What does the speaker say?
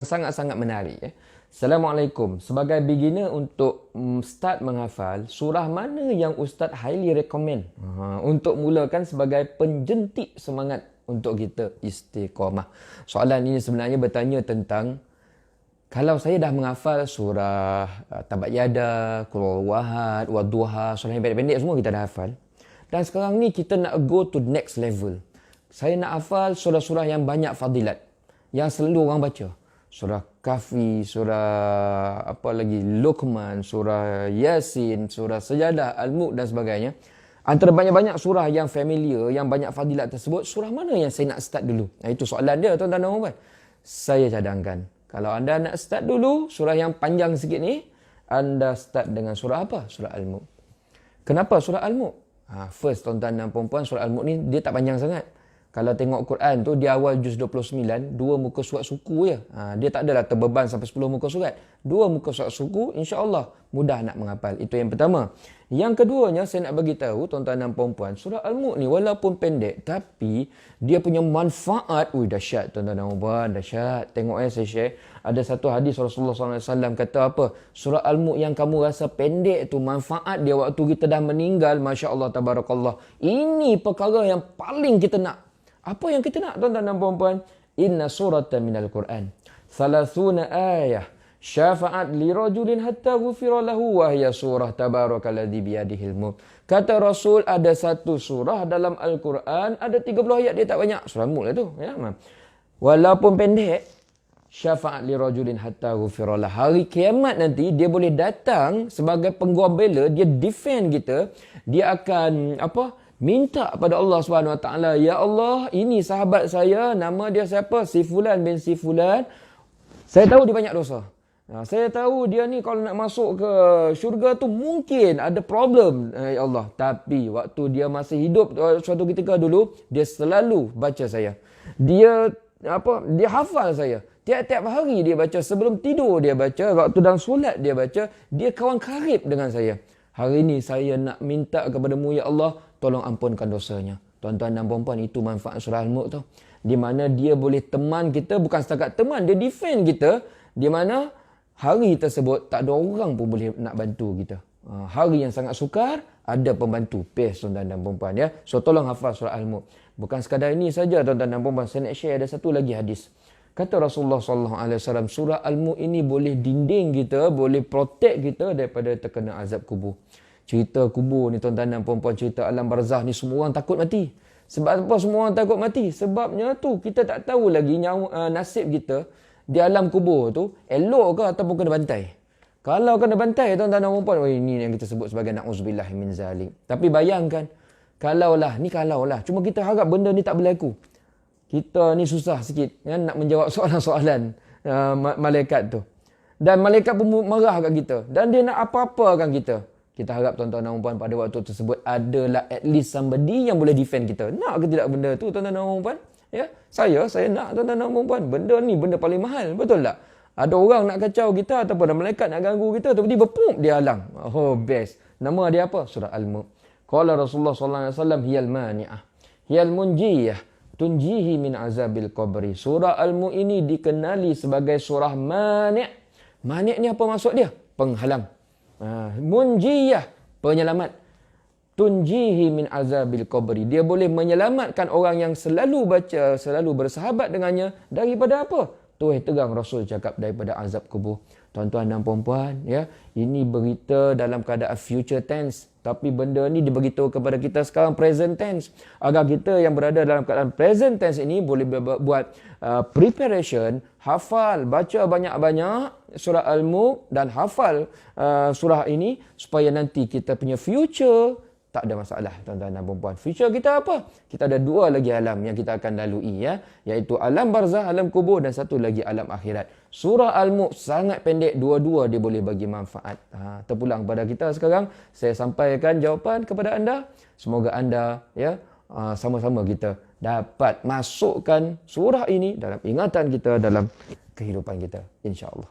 Sangat-sangat menarik. Assalamualaikum. Sebagai beginner untuk start menghafal, surah mana yang Ustaz highly recommend untuk mulakan sebagai penjentik semangat untuk kita istiqamah? Soalan ini sebenarnya bertanya tentang kalau saya dah menghafal surah Tabat Yada, Qul Huwallahu Wadduha, surah yang pendek-pendek semua kita dah hafal. Dan sekarang ni kita nak go to next level. Saya nak hafal surah-surah yang banyak fadilat, yang selalu orang baca. Surah Kahfi, surah apa lagi, Luqman, surah Yasin, surah Sajadah, Al-Mulk dan sebagainya. Antara banyak-banyak surah yang familiar, yang banyak fadilat tersebut, surah mana yang saya nak start dulu? Itu soalan dia, tuan-tuan dan puan. Saya cadangkan, kalau anda nak start dulu surah yang panjang sikit ni, anda start dengan surah apa? Surah Al-Mulk. Kenapa surah Al-Mulk? First, tuan-tuan dan puan, surah Al-Mulk ni dia tak panjang sangat. Kalau tengok Quran tu, di awal juz 29, 2 muka surat suku je. Dia tak adalah terbeban sampai 10 muka surat. 2 muka surat suku, insya-Allah mudah nak menghafal. Itu yang pertama. Yang keduanya, saya nak bagi tahu tuan-tuan dan puan-puan, surah Al-Mulk ni walaupun pendek, tapi dia punya manfaat, dahsyat tuan-tuan dan puan, dahsyat. Tengok saya share. Ada satu hadis Rasulullah SAW kata apa? Surah Al-Mulk yang kamu rasa pendek tu, manfaat dia waktu kita dah meninggal, masya-Allah, tabarakallah. Ini perkara yang paling kita nak. Apa yang kita nak, tuan-tuan dan puan-puan? Inna suratan minal Quran. Thalathuna ayah. Syafa'at li rajulin hatta ghufira lahu wa hiya surah tabarakalladzi biyadihil mulk. Kata Rasul, ada satu surah dalam Al-Quran, ada 30 ayat, dia tak banyak. Surah Mulk lah tu. Ya, walaupun pendek, syafa'at li rajulin hatta ghufira lahu. Hari kiamat nanti, dia boleh datang sebagai pengguam bela, dia defend kita, dia akan minta pada Allah Subhanahu Wa Taala, ya Allah, ini sahabat saya, nama dia siapa? Si Fulan bin Si Fulan. Saya tahu dia banyak dosa. Saya tahu dia ni kalau nak masuk ke syurga tu mungkin ada problem, ya Allah. Tapi waktu dia masih hidup suatu ketika dulu, dia selalu baca saya. Dia hafal saya. Tiap-tiap hari dia baca, sebelum tidur dia baca, waktu dalam solat dia baca, dia kawan karib dengan saya. Hari ini saya nak minta kepadamu, ya Allah, tolong ampunkan dosanya. Tuan-tuan dan puan-puan, itu manfaat surah Al-Mulk tu. Di mana dia boleh teman kita, bukan setakat teman, dia defend kita. Di mana hari tersebut tak ada orang pun boleh nak bantu kita. Hari yang sangat sukar, ada pembantu. Best, tuan-tuan dan puan-puan, ya. So tolong hafal surah Al-Mulk. Bukan sekadar ini saja, tuan-tuan dan puan-puan. Saya nak share ada satu lagi hadis. Kata Rasulullah SAW, surah Al-Mulk ini boleh dinding kita, boleh protect kita daripada terkena azab kubur. Cerita kubur ni, tuan-tuan dan puan-puan, cerita alam barzah ni, semua orang takut mati. Sebab apa semua orang takut mati? Sebabnya tu, kita tak tahu lagi nasib kita di alam kubur tu, elok ke ataupun kena bantai. Kalau kena bantai, tuan-tuan dan puan-puan, ini yang kita sebut sebagai na'udzubillah min zalik. Tapi bayangkan, kalaulah, cuma kita harap benda ni tak berlaku. Kita ni susah sikit kan, nak menjawab soalan-soalan malaikat tu. Dan malaikat pun marah kat kita. Dan dia nak apa-apakan kita. Kita harap tuan-tuan dan puan pada waktu tersebut adalah at least somebody yang boleh defend kita. Nak ke tidak benda tu, tuan-tuan dan puan? Ya, saya nak, tuan-tuan dan puan. Benda ni benda paling mahal, betul tak? Ada orang nak kacau kita ataupun ada malaikat nak ganggu kita, tiba-tiba pum, dia halang. Oh, best. Nama dia apa? Surah Al-Mulk. Qala Rasulullah sallallahu alaihi wasallam, hiyal mani'ah, hiyal munjiyah, tunjihi min azabil qabri. Surah Al-Mulk ini dikenali sebagai surah mani'. Mani' ni apa maksud dia? Penghalang. Munjiyah, penyelamat. Tunjihi min azabil qabri. Dia boleh menyelamatkan orang yang selalu baca, selalu bersahabat dengannya daripada apa? Tuh terang Rasul cakap, daripada azab kubur. Tuan-tuan dan puan-puan, ya, ini berita dalam keadaan future tense. Tapi benda ni diberitahu kepada kita sekarang present tense. Agar kita yang berada dalam keadaan present tense ini boleh buat preparation, hafal, baca banyak-banyak surah Al-Mulk dan hafal surah ini supaya nanti kita punya future tak ada masalah, tuan-tuan dan puan-puan. Future kita apa? Kita ada 2 lagi alam yang kita akan lalui, ya, iaitu alam barzah, alam kubur, dan satu lagi alam akhirat. Surah Al-Mulk sangat pendek, dua-dua dia boleh bagi manfaat. Terpulang pada kita sekarang, saya sampaikan jawapan kepada anda. Semoga anda, ya, sama-sama kita dapat masukkan surah ini dalam ingatan kita, dalam kehidupan kita, insya-Allah.